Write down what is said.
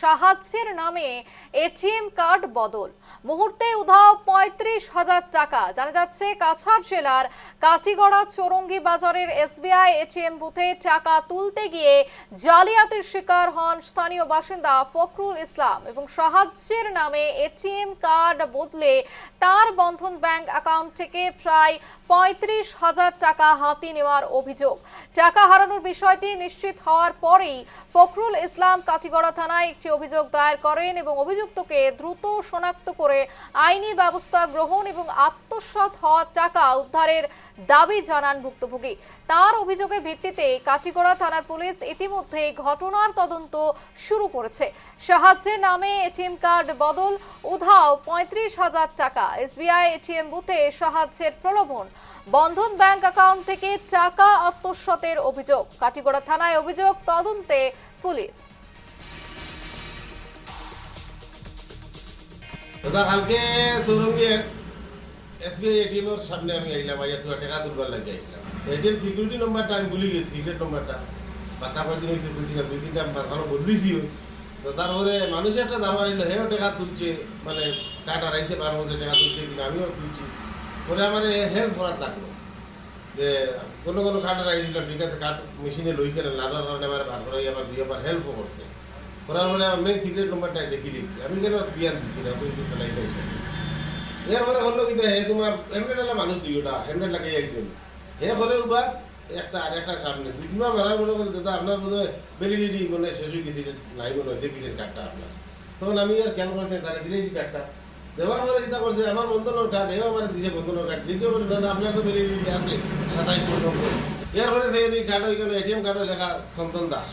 সাহায্যের নামে ATM card বদল, মুহূর্তে উধাও ৩৫,০০০ টাকা। জানা যাচ্ছে কাছাড় জেলার কাটিগড়া চৌরঙ্গি বাজারের এসবিআই এটিএম বুথে টাকা তুলতে গিয়ে জালিয়াতির শিকার হন স্থানীয় বাসিন্দা ফখরুল ইসলাম এবং সাহায্যের নামে এটিএম কার্ড বদলে তার বন্ধন ব্যাংক অ্যাকাউন্ট থেকে প্রায় ৩৫,০০০ টাকা হাতিয়ে নেওয়ার অভিযোগ। টাকা হারানোর বিষয়টি নিশ্চিত হওয়ার পরেই ফখরুল ইসলাম কাটিগড়া থানায় একটি অভিযোগ দায়ের করেন এবং অভিযুক্তকে দ্রুত শনাক্ত করে আইনি ব্যবস্থা গ্রহণ এবং আত্মসাৎ হওয়া টাকা উদ্ধারের দাবি জানান ভুক্তভোগী। তার অভিযোগের ভিত্তিতে কাটিগড়া থানার পুলিশ ইতিমধ্যে ঘটনার তদন্ত শুরু করেছে। সাহায্যের নামে এটিএম কার্ড বদল, উধাও ৩৫,০০০ টাকা, এসবিআই এটিএম বুথে সাহায্যের প্রলোভন, বন্ধন ব্যাংক অ্যাকাউন্ট থেকে টাকা আত্মসাতের অভিযোগ। কাটিগড়া থানায় অভিযোগ তদন্তে পুলিশ। দাদা কালকে চৌরঙ্গি এসবিআই এটিএম এর সামনে আমি আইলাম, আইয়া তোরা টাকা তুলবার লাগে আইলাম। এটিএম সিকিউরিটি নম্বরটা আমি ভুলে গেছি, সিক্রেট নম্বরটা বাক্কা কয়েকদিন হয়েছে, দুই তিনটা মাথানো বদলিছিও। তো তারপরে মানুষ একটা দাঁড়া আইলো, হেও টাকা তুলছে, মানে কার্ড হারাইছে, 12 বছর টাকা তুলছে কিনা আমিও তুলছি। পরে আমার হেল্প করার থাকলো যে কোনো কার্ড হারাই দিলাম, ঠিক আছে, কার্ড মেশিনে লইছে না, লাগার কারণে আমার বার করাই আমার দুই আবার হেল্পও করছে। করার পরে আমার মেন সিক্রেট নম্বরটা দেখি দিয়েছি, আমি কেন বিয়ান দিছি না, তুই চালাই না হিসাবে। এরপরে হলো কিন্তু হে তোমার হেমলেট মানুষ দুইটা হেমলেট লাগিয়ে আইছেন, হে করে উবার একটা আর একটা সামনে দুই তিনবার মারার মনে করে দাদা আপনার বোধ হয় ভ্যালিডিটি মনে শেষ হয়ে গেছে, নাই মনে হয় দেখেছেন কার্ডটা আপনার। তখন আমি আর খেয়াল করছি তারা দিলেছি কার্ডটা, দেওয়ার পরে চিন্তা করছে আমার বন্ধনের কার্ড, এও আমার দিয়েছে বন্ধনের কার্ড, দেখে বলে না আপনার তো ভ্যালিডিটি আছে 27 পর্যন্ত। এরপরে সেই কার্ড ওইখানে এটিএম কার্ডে লেখা সন্তন দাস।